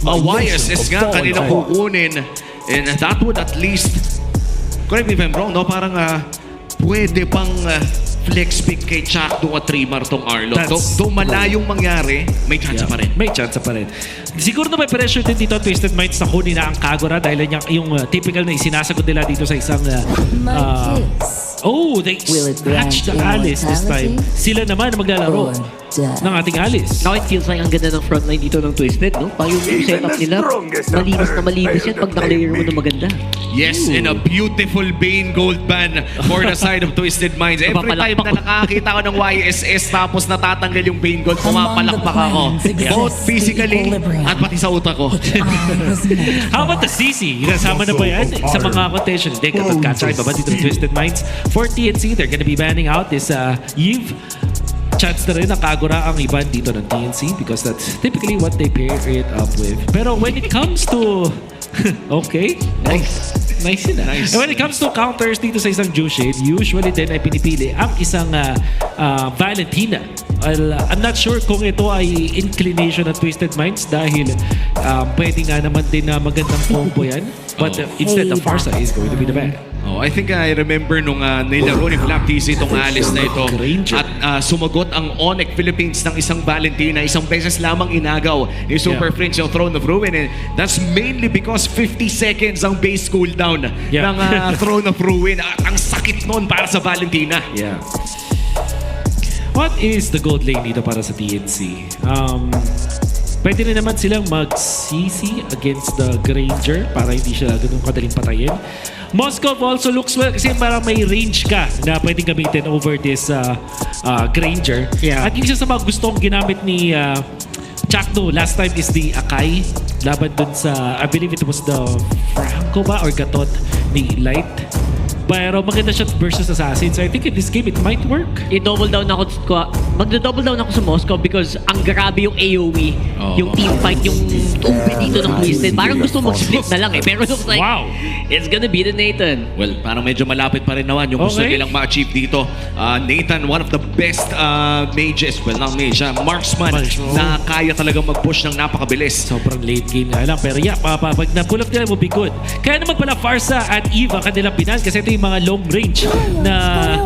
YSS nga kanilang kukunin. And that would at least, correct me if I'm wrong, no? Parang pwede pang flex pick kay Chakdo at Trimar tong Arlo. Though malayong mangyari, may chance pa rin. May chance pa rin. Siguro na may pressure din dito Twisted Minds na kunin na ang Kagura dahil yung typical na isinasagot nila dito sa isang they match the Alice this time. Sila naman maglalaro ng ating Alice. Now it feels like ang ganda ng frontline dito ng Twisted, no? Parang yung setup nila, malinis yan pag na-clear mo na maganda. Yes, and a beautiful Bane gold ban for the side of Twisted Minds. Every time na nakakita ko ng YSS tapos natatanggal yung Bane gold, pumapalakpak ako. Both physically at pati sa utak ko. How about the CC? Kasama na ba yan sa mga contention? Hindi, katay ba dito ng Twisted Minds? For TNC, they're gonna be banning out this Yves. Chance na rin na Kagura ang iban dito ng TNC because that's typically what they pair it up with. Pero when it comes to... okay. Nice yun. Nice. And when it comes to counters dito sa isang Jushade, usually din ay pinipili ang isang Valentina. Well, I'm not sure kung ito ay inclination ng Twisted Minds dahil pwede nga naman din na magandang combo yan. But instead, the Farsa is going to be the bad. I think I remember nung nilaro ni Flap TC itong Alice na ito at sumagot ang Onyx Philippines ng isang Valentina. Isang beses lamang inagaw ni Super Prince yung Throne of Ruin, and that's mainly because 50 seconds ang base cooldown ng Throne of Ruin. At ang sakit nun para sa Valentina. Yeah. What is the gold lane dito para sa TNC? Pwede rin naman silang mag-CC against the Granger para hindi siya ganun kadaling patayin. Moscow also looks well kasi parang may range ka na pwedeng gamitin over this Granger. Yeah. At yung isa sa mga gustong ginamit ni Chakdo last time is the Akai. Laban dun sa, I believe it was the Franco ba or Gatot ni Light. Pero maganda siya versus Assassin. So I think in this game, it might work. I-double down ako. Magda-double down ako sa Moscow because ang grabe yung AoE. Yung team fight, yung ube dito ng Twisted. Parang gusto mag-split na lang eh. Pero looks like, it's gonna be the Nathan. Well, parang medyo malapit pa rin naman yung gusto nilang ma-achieve dito. Nathan, one of the best mages. Well, not mage, marksman na kaya talagang mag-push ng napakabilis. Sobrang late game nga lang. Pero yeah, pag na-pull up nila, will be good. Kaya naman pala Farsa at Eve ang kanilang binan kasi ito yung mga long range na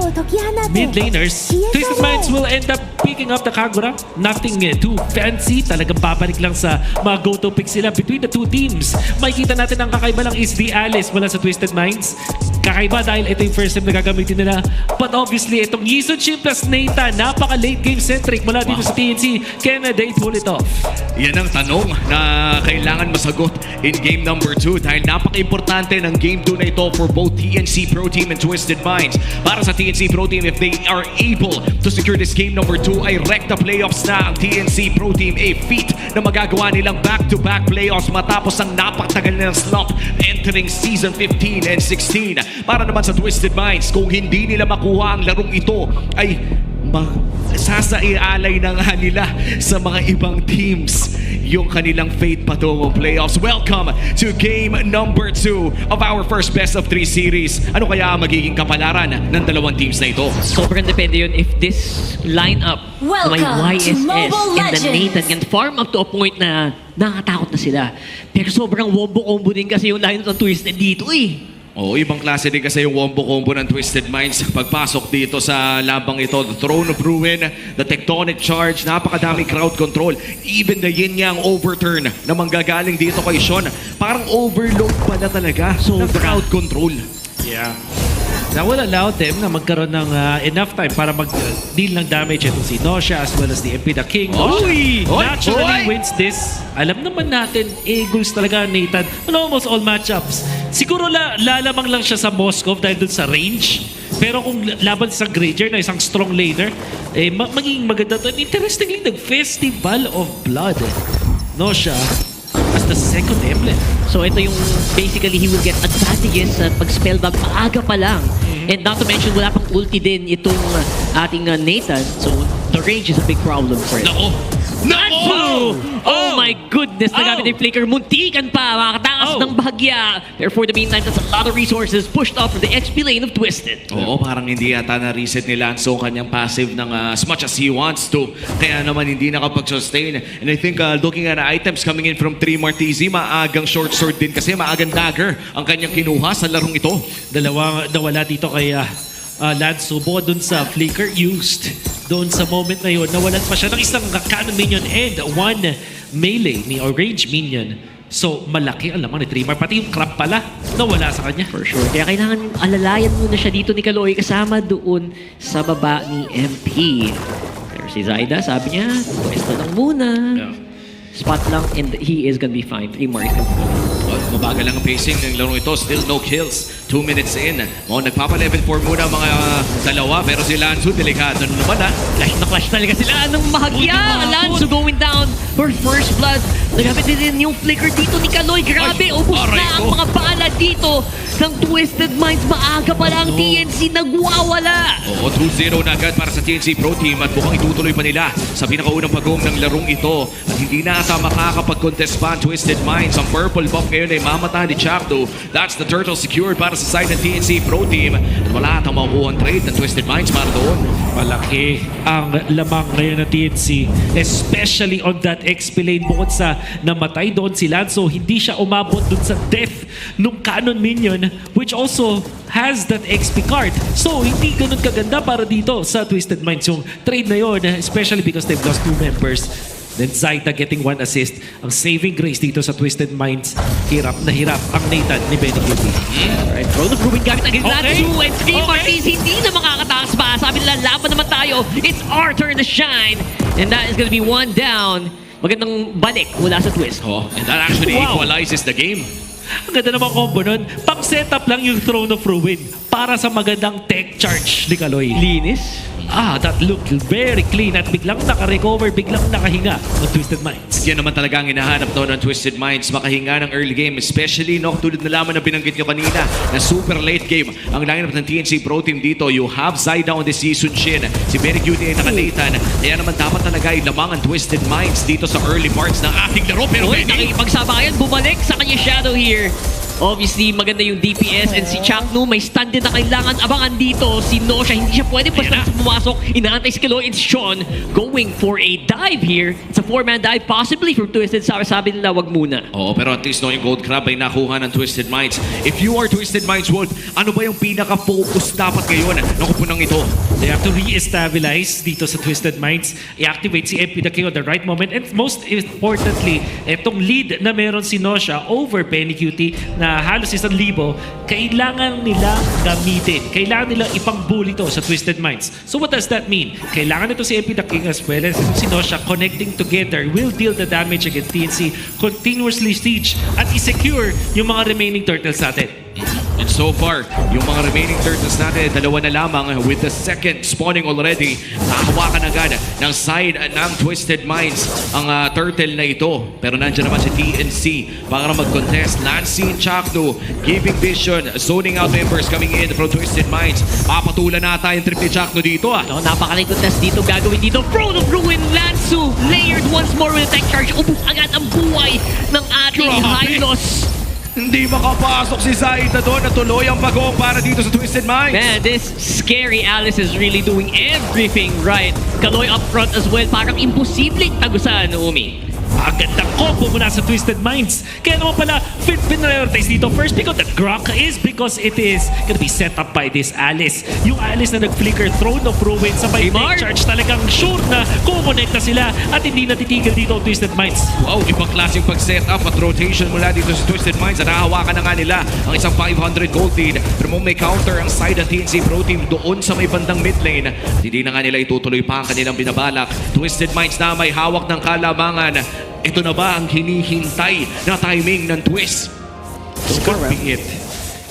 mid laners. Twisted Minds will end up picking up the Kagura. Nothing too fancy. Talagang babalik lang sa mga go-to picks sila between the two teams. Makikita natin ang kakaiba lang is the Alice mula sa Twisted Minds. Kakaiba dahil ito yung first time na gagamitin nila. But obviously, itong Yison Shin plus Nathan, napaka-late game centric mula dito sa TNC. Can they pull it off? Yan ang tanong na kailangan masagot in game number 2 dahil napaka-importante ng game 2 na ito for both TNC Pro Team and Twisted Minds. Para sa TNC Pro Team, if they are able to secure this game number 2, ay rekta playoffs na ang TNC Pro Team. A feat na magagawa nilang back-to-back playoffs matapos ang napakatagal na slump entering Season 15 and 16. Para naman sa Twisted Minds, kung hindi nila makuha ang larong ito, ay sasaialay na nga nila sa mga ibang teams yung kanilang fate patungong playoffs. Welcome to game number 2 of our first best of 3 series. Ano kaya magiging kapalaran ng dalawang teams na ito? Sobrang depende yun if this lineup na may YSS and the Nathan can farm up to a point na nakakatakot na sila. Pero sobrang wombo-combo din kasi yung lineup ng Twisted dito eh. Ibang klase din kasi yung wombo combo ng Twisted Minds. Pagpasok dito sa labang ito, the Throne of Ruin, the Tectonic Charge, napakadaming crowd control. Even the yin-yang overturn na manggagaling dito kay Sean. Parang overload pa na talaga ng crowd control. Yeah. That will allow them na magkaroon ng enough time para mag-deal ng damage itong si Nosha as well as the MP the King. Naturally wins this. Alam naman natin, Eagles talaga Nathan on almost all matchups. Siguro lalamang lang siya sa Moscow dahil dun sa range. Pero kung laban sa Granger na isang strong laner, magiging maganda to. Interestingly, nag-Festival of Blood. Nosha as the second emblem. So ito yung basically he will get advantages at pag-spellbag maaga pa lang. And not to mention wala pang ulti din itong ating Nathan. So the range is a big problem for him. Nako, Lansu! Oh my goodness, nagamit yung flicker. Muntikan pa, makatakas ng bahagya. Pero for the meantime, that's a lot of resources pushed off from the XP lane of Twisted. Oo, parang hindi yata na-reset ni Lanzo ang kanyang passive ng as much as he wants to. Kaya naman hindi nakapag-sustain. And I think looking at items coming in from 3 Martizi, maagang short sword din kasi maagang dagger ang kanyang kinuha sa larong ito. Dalawang nawala dito kay Lanzo. Bukod dun sa flicker used. Doon sa moment na yun, nawalan pa siya ng isang cannon minion and 1 melee ni range minion. So, malaki ang laman ni Trimar. Pati yung crab pala, nawala sa kanya. For sure. Kaya kailangan alalayan muna siya dito ni Kaloy kasama doon sa baba ni MP. Pero si Zaida, sabi niya, pwesto lang muna. Yeah. Spot lang and he is gonna be fine. 3 marks. Mabagal lang ang pacing ng laro ito. Still no kills. 2 minutes in. Nagpapa-level 4 muna mga dalawa. Pero si Lanzo, delikado naman Clash talaga sila ng mahagya. Lanzo going down for first blood. Nagamit din yung flicker dito ni Kaloy. Grabe, ubos na ang mga bala dito ng Twisted Minds. Maaga pa lang TNC nagwawala. Oo, 2-0 na agad para sa TNC Pro Team at mukhang itutuloy pa nila sa pinakaunang pag-home ng larong ito. At hindi na ata makakapag-contest pa ang Twisted Minds. Ang purple buff ngayon ay mamatahan ni Chakdo. That's the turtle secured para sa side ng TNC Pro Team. At wala atang makukuha ang trade ng Twisted Minds para doon. Malaki ang lamang ngayon ng TNC, especially on that XP lane. Bukod sa namatay doon si Lanzo, hindi siya umabot doon sa death nung cannon minion, which also has that XP card. So, hindi ganun kaganda para dito sa Twisted Minds yung trade na yun, especially because they've lost 2 members. Then Zaida getting 1 assist. Ang saving grace dito sa Twisted Minds, hirap na hirap ang Nathan ni Benny Cutie. Alright, Throne of Ruin gamit agad Okay. Lanzo and 3 Martiz hindi na makakatakas pa. Sabi nila, laban naman tayo. It's our turn to shine. And that is gonna be 1 down. Magandang balik mula sa Twist. Oh, and that actually equalizes the game. Ang ganda naman combo nun. Pang-setup lang yung Throne of Ruin para sa magandang tech charge ni Kaloy. Linis. That looked very clean at biglang naka-recover, biglang nakahinga ng Twisted Minds. Yan naman talaga ang hinahanap doon ng Twisted Minds. Makahinga ng early game. Especially, tulad na lamang na binanggit nyo kanina na super late game. Ang lineup ng TNC Pro Team dito, you have Zaida on the season Shin. Si Benny Cutie ay naka-Nathan. Kaya naman dapat talaga ay lamang ang Twisted Minds dito sa early parts ng ating laro. Pero Nakikipagsabayan, bumalik sa kanya Shadow here. Obviously, maganda yung DPS and si Chaknu may stand din na kailangan abangan dito. Si Nosha, hindi siya pwede basta pumasok. Inaantay si Kaloy. It's Sean going for a dive here. It's a 4-man dive, possibly from Twisted. Sabi nila, wag muna. Oo, pero at least yung Gold Crab ay nakuha ng Twisted Minds. If you are Twisted Minds Wolf, ano ba yung pinaka-focus dapat ngayon ng kupunang ito? They have to re-stabilize dito sa Twisted Minds, i-activate si MP the King at the right moment, and most importantly, itong lead na meron si Nosha over Penny Cutie na halos 1,000, kailangan nilang gamitin. Kailangan nilang ipang-bully to sa Twisted Minds. So what does that mean? Kailangan ito si MP the King as well as si Nosha connecting together will deal the damage against TNC, continuously siege at i-secure yung mga remaining turtles natin. And so far, yung mga remaining turtles natin, dalawa na lamang with the second spawning already. Nakahawakan agad ng side ng Twisted Minds ang turtle na ito. Pero nandiyan naman si TNC para mag-contest. Lancy and Chakno giving vision, zoning out members coming in from Twisted Minds. Papatulan nata yung trip ni Chakno dito. Napakaling contest dito. Gagawin dito. Throne of Ruin, Lansu layered once more with a tech charge. Ubus agad ang buhay ng ating Hylos. Hindi makapasok si Zaida doon na tuloy ang bagong para dito sa Twisted Minds. Man, this scary Alice is really doing everything right. Kaloy up front as well. Parang imposibleng tagusan, Umi. Agandang combo mula sa Twisted Minds. Kaya naman pala, prioritize dito. First pick of that Grok is because it is gonna be set up by this Alice. Yung Alice na nag-flicker Throne of Ruin sa may tech charge, talagang sure na kumonekta sila at hindi natitigil dito ang Twisted Minds. Wow, ibang klaseng pag-set up at rotation mula dito sa Twisted Minds. Nahahawakan na nga nila ang isang 500 gold lead. Pero may counter ang side ng TNC Pro Team doon sa may bandang mid lane. Hindi na nga nila itutuloy pa ang kanilang binabalak. Twisted Minds na may hawak ng kalamangan. Ito na ba ang hinihintay na timing ng Twist? Could be it.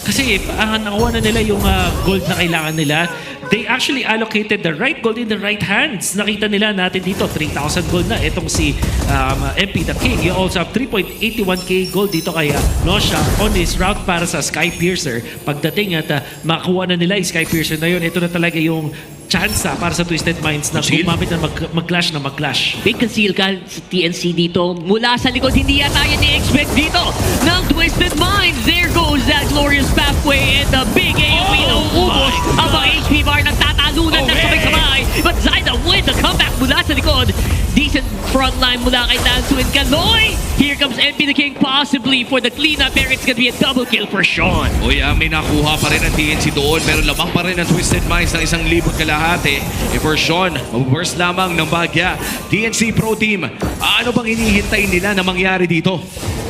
Kasi nakuha na nila yung gold na kailangan nila. They actually allocated the right gold in the right hands. Nakita nila natin dito, 3,000 gold na. Itong si MP the King. You also have 3.81k gold dito kay Nosha on his route para sa Sky Piercer. Pagdating at makuha na nila yung Sky Piercer na yun, ito na talaga yung chance para sa Twisted Minds na Conceal? gumamit na mag-clash na mag-clash. Big conceal ka sa TNC dito. Mula sa likod, hindi yata yan i-expect dito ng Twisted Minds. There goes that glorious pathway and the big AoE na uubos. Abang HP bar nagtatalunan na sabay-sabay. But Zyda with the comeback mula sa likod. Decent frontline mula kay Nansu and Kaloy. Here comes MP the King possibly for the cleanup. There it's gonna be a double kill for Sean. Uy, may nakuha pa rin ang TNC doon pero lamang pa rin ang Twisted Minds ng 1,000 kalahati. For Sean, mabuburst lamang ng bagya. TNC Pro Team, ano bang hinihintay nila na mangyari dito?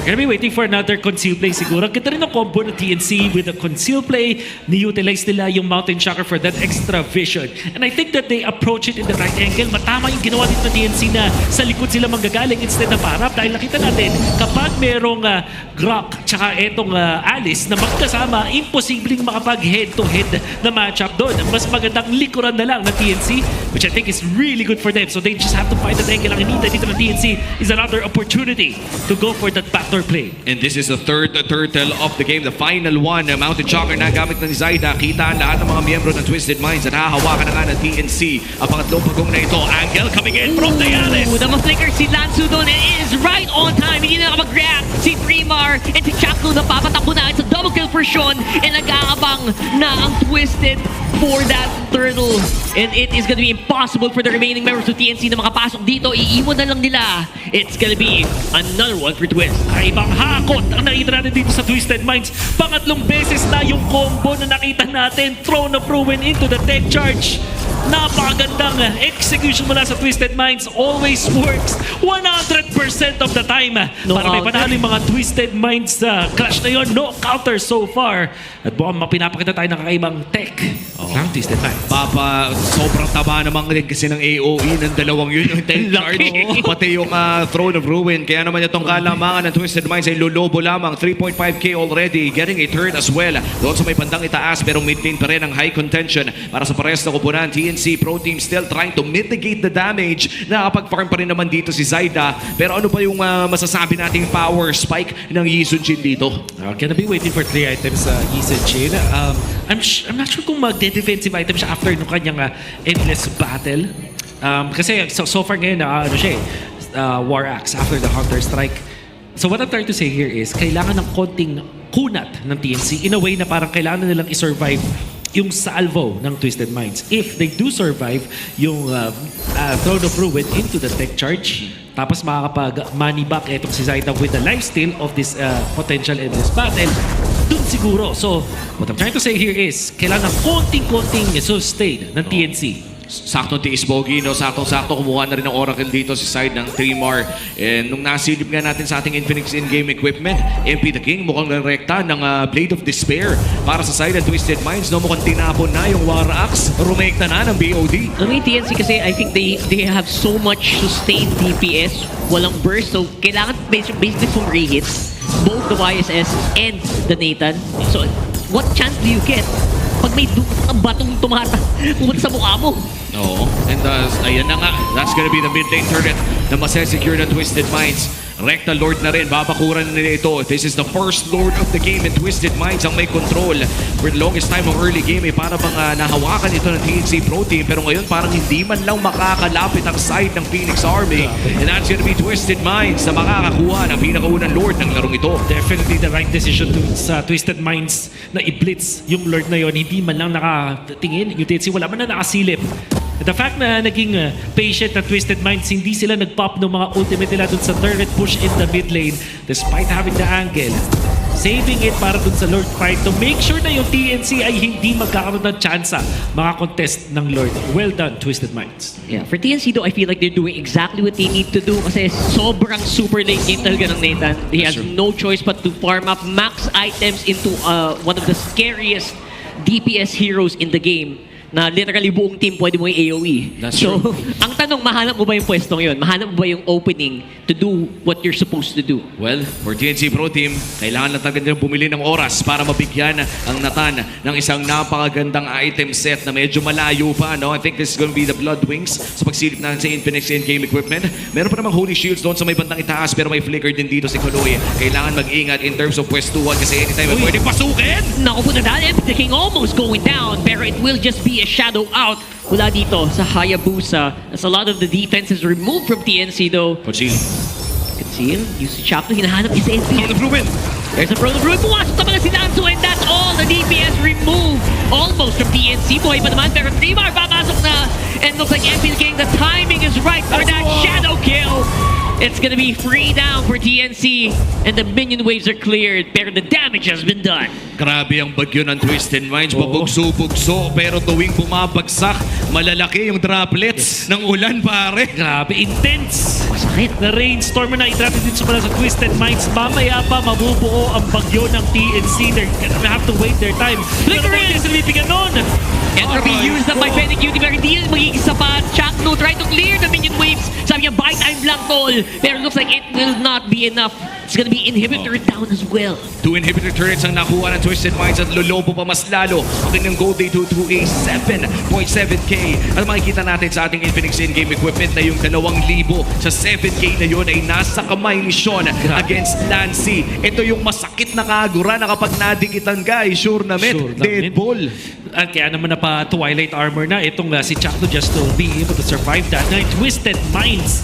Gonna be waiting for another conceal play siguro. Kita rin ang combo ng TNC with the conceal play. Ni-utilize nila yung Mountain Shocker for that extra vision. And I think that they approach it in the right angle. Matama yung ginawa dito ng TNC na sa likod sila manggagaling instead na parap. Dahil nakita natin, kapag merong Grok tsaka etong Alice na magkasama, imposibleng makapag head-to-head na matchup doon. Mas magandang likuran na lang ng TNC, which I think is really good for them. So they just have to find that angle. Ang hinita dito ng TNC is another opportunity to go for that backdoor play. And this is the third turtle of the game, the final one. Mountain Shocker na gamit ng Zyda. Kita ang lahat ng mga miyembro ng Twisted Minds at hahawakan na nga ng TNC. Ang pangatlong pagong na ito, Angel coming in from the Alice. Naka-flicker si Lansu doon and it is right on time. Hindi na nakapag-grab si Primar and si Chaco na papatakbo na. It's a double kill for Sean and nag-aabang na ang Twisted for that turtle. And it is gonna be impossible for the remaining members of TNC na makapasok dito. Iiwan na lang nila. It's gonna be another one for Twist. Ibang hakot ang nakita natin dito sa Twisted Minds. Pangatlong beses na yung combo na nakita natin. Throne of Ruin into the tech charge. Napakagandang execution mula sa Twisted Minds. Always works 100% of the time. No para may counter. panalo yung mga Twisted Minds sa clash na yun. No counter so far. At buong mapinapakita tayo ng kakaibang tech ng Twisted Minds. Sobrang taba naman din kasi ng AOE ng dalawang yun. Yung tech charge, pati yung Throne of Ruin. Kaya naman itong kalamangan ng Twisted Minds ay lolobo lamang. 3.5k already. Getting a third as well. Doon sa may bandang itaas pero mid lane pa rin ang high contention para sa pares na kupunan. TNC Pro Team still trying to mitigate the damage. Nakapag-farm pa rin naman dito si Zyda. Pero ano pa yung masasabi nating power spike ng Yisun Jin dito? Gonna be waiting for 3 items sa Yisun Jin. I'm not sure kung magde-defensive item siya after nung kanyang endless battle. Kasi so far ngayon, ano siya War Axe after the Hunter Strike. So what I'm trying to say here is, kailangan ng konting kunat ng TNC in a way na parang kailangan na nilang i-survive yung salvo ng Twisted Minds. If they do survive yung Throne of Ruin into the tech charge, tapos makakapag-money back etong si Zyda with the lifesteal of this potential endless battle, dun siguro. So, what I'm trying to say here is, kailangan ng konting-konting sustain ng TNC. Saktong tiis bogey, no? Saktong-sakto kumuha na rin ng Oracle dito si side ng Trimar. And nung nasilip nga natin sa ating Infinix in-game equipment, MP the King mukhang rekta ng Blade of Despair para sa side ng Twisted Minds. No, mukhang tinapon na yung War Axe. Rumekta na ng BOD. Ang TNC kasi, I think they have so much sustained DPS. Walang burst. So, kailangan basically from re-hits. Both the YSS and the Nathan. So, what chance do you get pag may batong pumunta sa mukha mo? Oo. And ayan na nga. That's gonna be the mid lane turret na masesecure ng Twisted Minds. Recta Lord na rin. Babakuran nila ito. This is the first Lord of the game in Twisted Minds ang may control. For the longest time ng early game, para bang nahawakan ito ng TNC Pro Team. Pero ngayon parang hindi man lang makakalapit ang side ng Phoenix Army. And that's gonna be Twisted Minds na makakakuha ng pinakaunang Lord ng larong ito. Definitely the right decision sa Twisted Minds na i-blitz yung Lord na yon. Hindi man lang nakatingin. Yung TNC wala man na nakasilip. The fact na naging patient na Twisted Minds, hindi sila nag-pop ng mga ultimate nila dun sa turret push in the mid lane despite having the angle. Saving it para dun sa Lord fight to make sure na yung TNC ay hindi magkakaroon ng tsansa maka-contest ng Lord. Well done, Twisted Minds. Yeah, for TNC though, I feel like they're doing exactly what they need to do kasi sobrang super late game talaga ng Nathan. He has no choice but to farm up max items into one of the scariest DPS heroes in the game na literally buong team pwede mo yung AoE. That's so, true. ang tanong, mahanap mo ba yung pwestong yun? Mahanap mo ba yung opening to do what you're supposed to do? Well, for TNC Pro Team, kailangan na talaga nilang bumili ng oras para mabigyan ang Natan ng isang napakagandang item set na medyo malayo pa. No? I think this is going to be the Blood Wings sa pagsilip natin sa Infinix in-game equipment. Meron pa namang Holy Shields doon sa may bandang itaas pero may flicker din dito si Koloy. Kailangan mag-ingat in terms of pwestuhan kasi anytime pwede pasukin! Naku po na dahil, the King almost going down pero it will just be a shadow out mula dito sa Hayabusa. As a lot of the defense is removed from TNC though. Conceal. Conceal, use si Chapno, hinahanap niya sa NC. From the Ruben. There's a Pro Brew. Pumasok na pala si Lanzo and that's all. The DPS removed almost from TNC. Buhay pa naman pero 3-bar papasok na. And looks like MP's getting the timing is right for that shadow kill. It's gonna be free down for TNC and the minion waves are cleared pero the damage has been done. Grabe ang bagyo ng Twisted Minds. Pabugso-bugso. Pero tuwing bumabagsak, malalaki yung droplets ng ulan, pare. Grabe, intense! Masakit. Na rainstorm na itrapid dito pala sa Twisted Minds. Mamaya pa mabubuo ang bagyo ng TNC. They're gonna have to wait their time. Pero Flickering! Voltes na bibigyan nun! Entropy used up by Fennec Cutie pero hindi magiging sapat. Chakno trying to clear the minion waves. Sabi niya, buy time lang tol. Pero looks like it will not be enough. It's gonna be inhibitor down as well. 2 inhibitor turrets ang nakuha ng Twisted Minds at lolobo pa mas lalo ang kanyang gold day to a 7.7k. At makikita natin sa ating Infinix in-game equipment na yung 2,000 sa 7k na yun ay nasa kamay ni Sean against Lancy. Ito yung masakit na kagura na kapag nadikitan ka, sure na met, dead ball. At kaya naman na pa Twilight Armor na itong si Chakno just to be able to survive that. Now, Twisted Minds,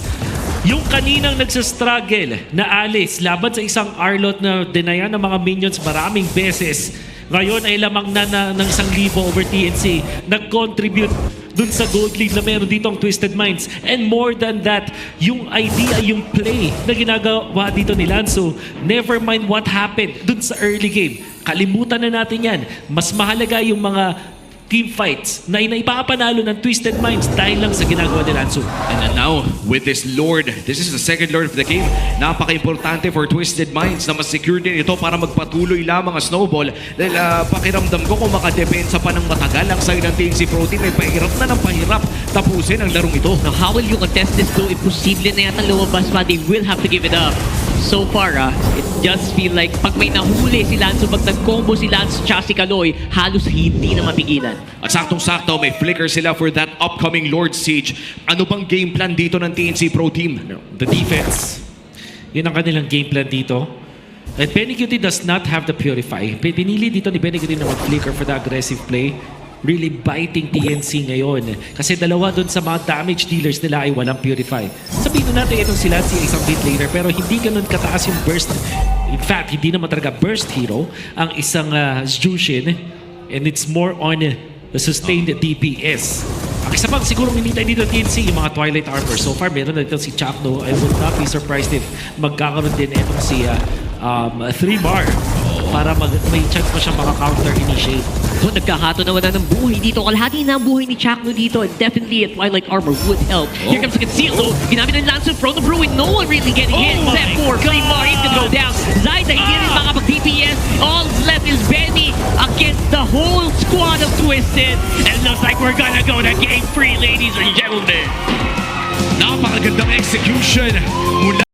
yung kaninang nagsastruggle na alis laban sa isang Arlot na dinayan ng mga minions maraming beses. Ngayon ay lamang na ng 1,000 over TNC. Nag-contribute dun sa gold lead na meron dito ang Twisted Minds. And more than that, yung idea, yung play na ginagawa dito ni Lanzo, never mind what happened dun sa early game. Kalimutan na natin yan. Mas mahalaga yung mga team fights na inaipapanalo ng Twisted Minds dahil lang sa ginagawa ni Lanzo. And now, with this Lord, this is the second Lord of the game. Napaka-importante for Twisted Minds na mas-secure din ito para magpatuloy lamang ang snowball. Dahil pakiramdam ko kung makadepensa pa ng matagal ang side ng TNC Pro Team, ay pahirap na ng pahirap tapusin ang larong ito. Now, how will you contest this though? Imposible na yata lumabas pa. They will have to give it up. So far, it just feel like pag may nahuli si Lanzo, pag nag-combo si Lanzo tsaka si Kaloy, halos hindi na mapigilan. At saktong-sakto, may flicker sila for that upcoming Lord Siege. Ano bang game plan dito ng TNC Pro Team? The defense. Yun ang kanilang game plan dito. And Benny Cutie does not have the Purify. Pinili dito ni Benny Cutie na mag-flicker for the aggressive play. Really biting TNC ngayon. Kasi dalawa dun sa mga damage dealers nila ay walang Purify. Sabihin na natin itong si Lancy ay isang bit later pero hindi ganun kataas yung burst. In fact, hindi naman talaga burst hero ang isang Jushin. And it's more on the sustained DPS. Ang isa pang siguro minintay dito TNC, yung mga Twilight Armor. So far, meron na dito si Chakno. I would not be surprised if magkakaroon din itong si 3-bar para may chance pa siyang maka-counter initiate. So nagkakato na wala ng buhay dito. Kalahati na ang buhay ni Chakno dito. And definitely a Twilight Armor would help. Here comes the Conceal though. Ginamit ng Lancer from the Brewing. No one really getting hit except for Claymore. He's gonna go down. Zaida, hindi rin makapag-DPS. All left is Benny against the whole squad of Twisted. And it looks like we're gonna go to game 3, ladies and gentlemen. Napakagandang execution mula